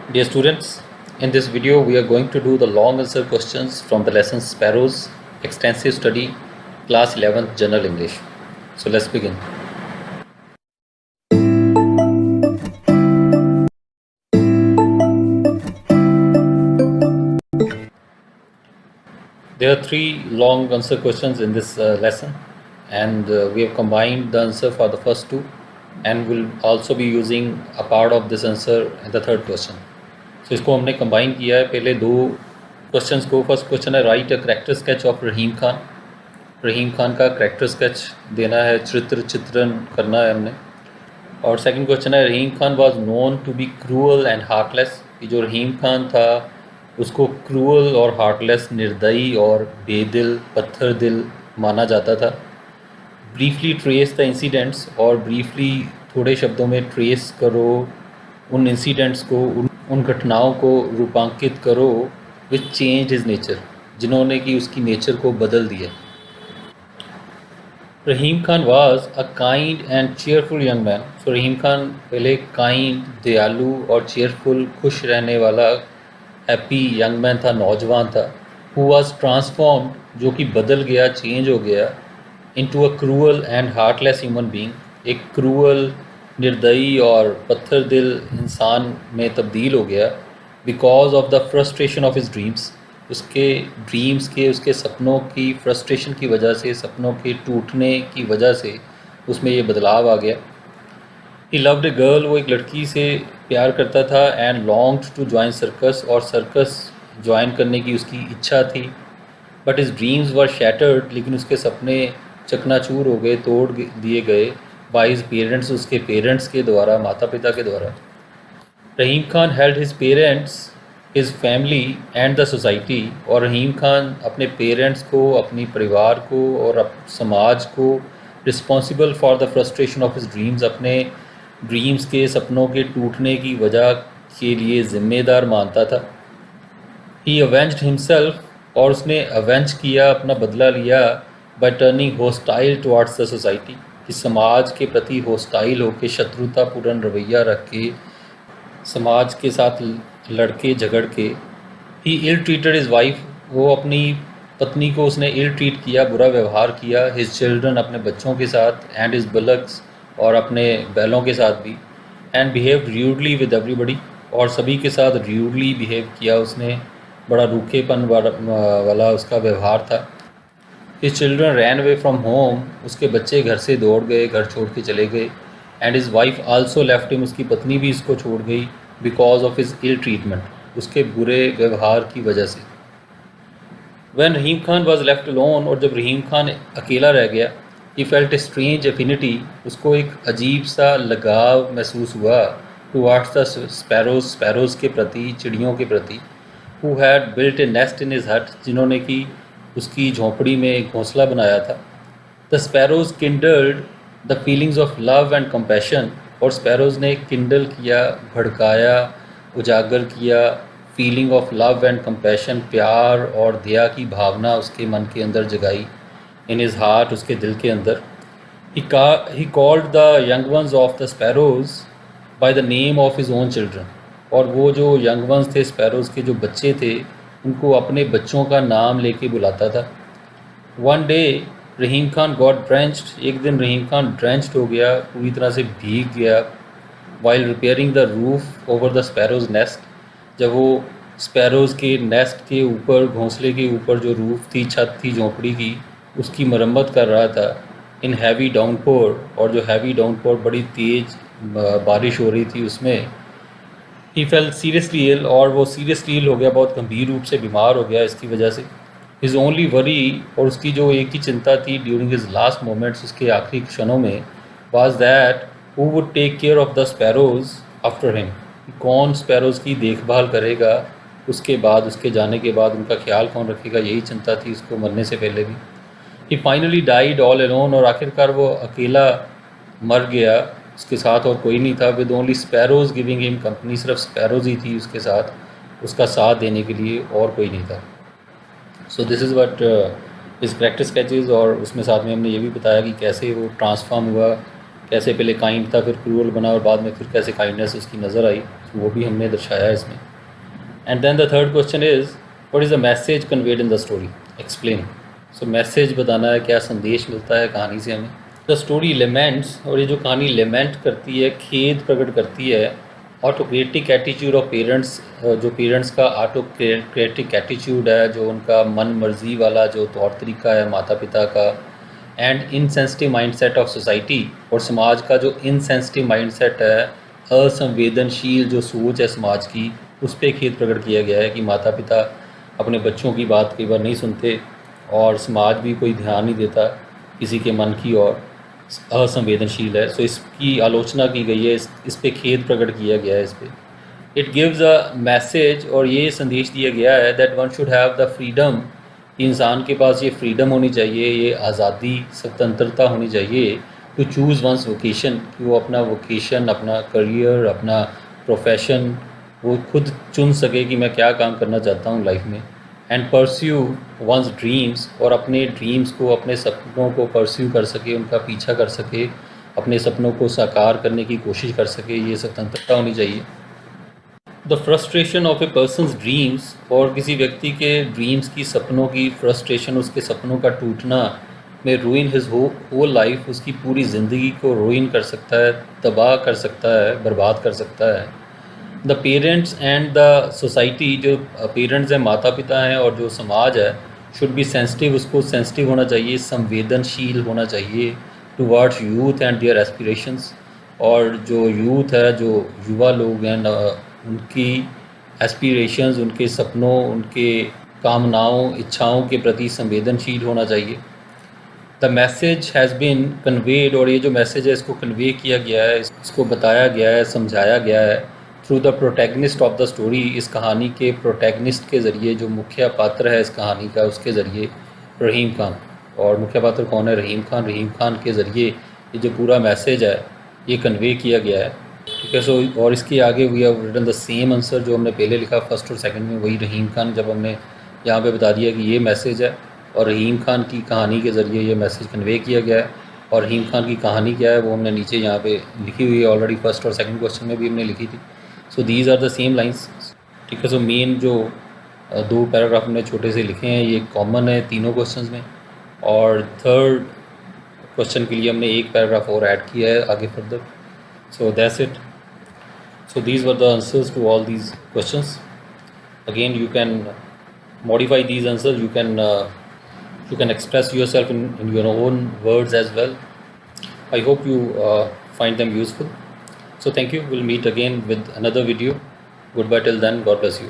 Dear students, in this video we are going to do the long answer questions from the lesson Sparrows Extensive Study Class 11th General English. So let's begin. There are three long answer questions in this lesson, and we have combined the answer for the first two, and we'll also be using a part of this answer in the third question. So इसको हमने combine किया है पहले दो questions को. First question है write a character sketch of Rahim Khan. Rahim Khan का character sketch देना है, चित्रण करना है हमने. और सेकंड क्वेश्चन है Rahim Khan was known to be cruel and heartless. कि जो रहीम खान था उसको क्रूअल और हार्टलेस, निर्दयी और बेदिल, पत्थर दिल माना जाता था. Briefly trace the incidents. और ब्रीफली थोड़े शब्दों में ट्रेस करो उन इंसिडेंट्स को, उन घटनाओं को रूपांकित करो विच चेंज हिज नेचर, जिन्होंने कि उसकी नेचर को बदल दिया. Rahim Khan was a kind and cheerful young man. So Rahim Khan पहले काइंड, दयालु और चेयरफुल, खुश रहने वाला, हैप्पी यंग मैन था, नौजवान था. हु वाज ट्रांसफॉर्म्ड, जो कि बदल गया, चेंज हो गया, into a cruel and heartless human being. एक क्रूअल, निर्दयी और पत्थर दिल इंसान में तब्दील हो गया. Because of the frustration of his dreams. उसके ड्रीम्स के, उसके सपनों की फ्रस्ट्रेशन की वजह से, सपनों के टूटने की वजह से उसमें ये बदलाव आ गया. He loved a girl. वो एक लड़की से प्यार करता था. And longed to join circus. और सर्कस ज्वाइन करने की उसकी इच्छा थी. But his dreams were shattered. लेकिन उसके सपने चकनाचूर हो गए, तोड़ दिए गए बाय हिज पेरेंट्स. उसके पेरेंट्स के द्वारा, माता पिता के द्वारा. Rahim Khan held his parents, his family and the society. और रहीम खान अपने पेरेंट्स को, अपनी परिवार को और समाज को responsible for the frustration of his dreams. अपने ड्रीम्स के, सपनों के टूटने की वजह के लिए ज़िम्मेदार मानता था. ही अवेंज्ड हिमसेल्फ. और उसने अवेंज किया, अपना बदला लिया, bye turning hostile towards the society. कि समाज के प्रति होस्टाइल होकर, शत्रुतापूर्ण रवैया रख के, समाज के साथ लड़के झगड़ के. ही इल ट्रीटेड हिज वाइफ. वो अपनी पत्नी को उसने इल ट्रीट किया, बुरा व्यवहार किया. हिज चिल्ड्रन, अपने बच्चों के साथ. एंड हिज बुलक्स, और अपने बैलों के साथ भी. And behaved rudely with everybody. और सभी के साथ र्यूडली बिहेव किया उसने. बड़ा रूखेपन वाला उसका व्यवहार था. His children ran away from home. उसके बच्चे घर से दौड़ गए, घर छोड़ के चले गए. And his wife also left him. उसकी पत्नी भी इसको छोड़ गई. Because of his ill treatment. उसके बुरे व्यवहार की वजह से. When Rahim Khan was left alone. और जब रहीम खान अकेला रह गया, he felt a strange affinity. उसको एक अजीब सा लगाव महसूस हुआ टुवार्ड्स द स्पैरोज. स्पैरोज के प्रति, चिड़ियों के प्रति. Who had built A nest in his हट. जिन्होंने कि उसकी झोंपड़ी में एक घोंसला बनाया था. The sparrows kindled the feelings of love and compassion. और स्पैरोज ने किंडल किया, भड़काया, उजागर किया feeling of love and compassion. प्यार और दया की भावना उसके मन के अंदर जगाई. इन हिज हार्ट, उसके दिल के अंदर. He called the young ones of the sparrows by the name of his own children. और वो जो यंग वंस थे, स्पैरोज के जो बच्चे थे, उनको अपने बच्चों का नाम लेके बुलाता था. वन डे रहीम खान गॉट ड्रेंच्ड. एक दिन रहीम खान ड्रेंच्ड हो गया, पूरी तरह से भीग गया. While repairing the roof over the sparrows nest. जब वो स्पैरोज के नेस्ट के ऊपर, घोंसले के ऊपर जो रूफ थी, छत थी झोंपड़ी की, उसकी मरम्मत कर रहा था. In heavy downpour. और जो हैवी डाउनपोर, बड़ी तेज़ बारिश हो रही थी उसमें. ही फेल सीरियसली इल. और वो सीरियसली इल हो गया, बहुत गंभीर रूप से बीमार हो गया इसकी वजह से. His only worry. और उसकी जो एक ही चिंता थी ड्यूरिंग हिज लास्ट मोमेंट्स, उसके आखिरी क्षणों में, was that who would take care of the sparrows after him. कौन स्पैरोज की देखभाल करेगा उसके बाद, उसके जाने के बाद. उनका ख्याल कौन रखेगा, यही चिंता थी उसको मरने से पहले भी. ही फाइनली डाइड ऑल अलोन. और आखिरकार वो अकेला मर गया, उसके साथ और कोई नहीं था. With only sparrows giving him company. सिर्फ स्पैरोज ही थी उसके साथ, उसका साथ देने के लिए, और कोई नहीं था. So this is what is character sketches. और उसमें साथ में हमने ये भी बताया कि कैसे वो ट्रांसफॉर्म हुआ, कैसे पहले काइंड था, फिर क्रूअल बना, और बाद में फिर कैसे काइंडनेस उसकी नज़र आई. तो वो भी हमने दर्शाया है इसमें. And then the third question is what is the message conveyed in the story, explain. So message बताना है, क्या संदेश मिलता है कहानी से हमें. द स्टोरी लेमेंट्स, और ये जो कहानी लेमेंट करती है, खेद प्रकट करती है, ऑटोक्रेटिक एटीट्यूड ऑफ पेरेंट्स, जो पेरेंट्स का ऑटोक्रेटिक एटीट्यूड है, जो उनका मन मर्जी वाला जो तौर तरीका है माता पिता का, and insensitive mindset of society, और समाज का जो इनसेंसिटिव माइंडसेट है, असंवेदनशील जो सोच है समाज की, उस पर खेद प्रकट किया गया है कि माता पिता अपने बच्चों की बात कई बार नहीं सुनते और समाज भी कोई ध्यान नहीं देता किसी के मन की ओर, असंवेदनशील है. सो इसकी आलोचना की गई है, इस पे खेद प्रकट किया गया है इस पे. इट गिव्स अ मैसेज, और ये संदेश दिया गया है that one should have the freedom, इंसान के पास ये फ्रीडम होनी चाहिए, ये आज़ादी स्वतंत्रता होनी चाहिए टू चूज़ वंस वोकेशन, कि वो अपना वोकेशन, अपना करियर, अपना प्रोफेशन वो खुद चुन सके कि मैं क्या काम करना चाहता हूँ लाइफ में. एंड परस्यू वंस ड्रीम्स, और अपने ड्रीम्स को, अपने सपनों को परस्यू कर सके, उनका पीछा कर सके, अपने सपनों को साकार करने की कोशिश कर सके, ये स्वतंत्रता होनी चाहिए. The frustration of A persons dreams, और किसी व्यक्ति के ड्रीम्स की, सपनों की फ्रस्ट्रेशन, उसके सपनों का टूटना में रूइन हिज होल लाइफ, उसकी पूरी ज़िंदगी को रूइन कर सकता है, तबाह कर सकता है, बर्बाद कर सकता है. The parents and the society, जो पेरेंट्स हैं, माता पिता हैं, और जो समाज है, शुड बी सेंसिटिव, उसको सेंसिटिव होना चाहिए, संवेदनशील होना चाहिए towards youth and their aspirations, और जो यूथ है, जो युवा लोग हैं, उनकी एस्पिरेशंस, उनके सपनों, उनके कामनाओं, इच्छाओं के प्रति संवेदनशील होना चाहिए. The message has been conveyed, और ये जो मैसेज है इसको कन्वे किया गया है, इसको बताया गया है, समझाया गया है through the protagonist of the story, इस कहानी के प्रोटैगनिस्ट के ज़रिए, जो मुख्य पात्र है इस कहानी का, उसके ज़रिए रहीम खान. और मुख्य पात्र कौन है? रहीम खान. रहीम खान के ज़रिए ये जो पूरा मैसेज है ये कन्वे किया गया है. ठीक है. सो और इसके आगे we have written the same answer जो हमने पहले लिखा फर्स्ट और सेकंड में, वही रहीम खान, जब हमने यहाँ पे बता दिया कि ये मैसेज है और रहीम खान की कहानी के ज़रिए ये मैसेज कन्वे किया गया है. और रहीम खान की कहानी क्या है वो हमने नीचे यहाँ पे लिखी हुई है ऑलरेडी, फर्स्ट और सेकंड क्वेश्चन में भी हमने लिखी थी. So these are the same lines. ठीक है. सो मेन जो दो पैराग्राफ हमने छोटे से लिखे हैं ये कॉमन है तीनों क्वेश्चंस में, और थर्ड क्वेश्चन के लिए हमने एक पैराग्राफ और ऐड किया है आगे further. So that's it. So these were the answers to all these questions. Again, you can modify these answers. You can express yourself in your own words as well. I hope you find them useful. So thank you. We'll meet again with another video. Goodbye till then. God bless you.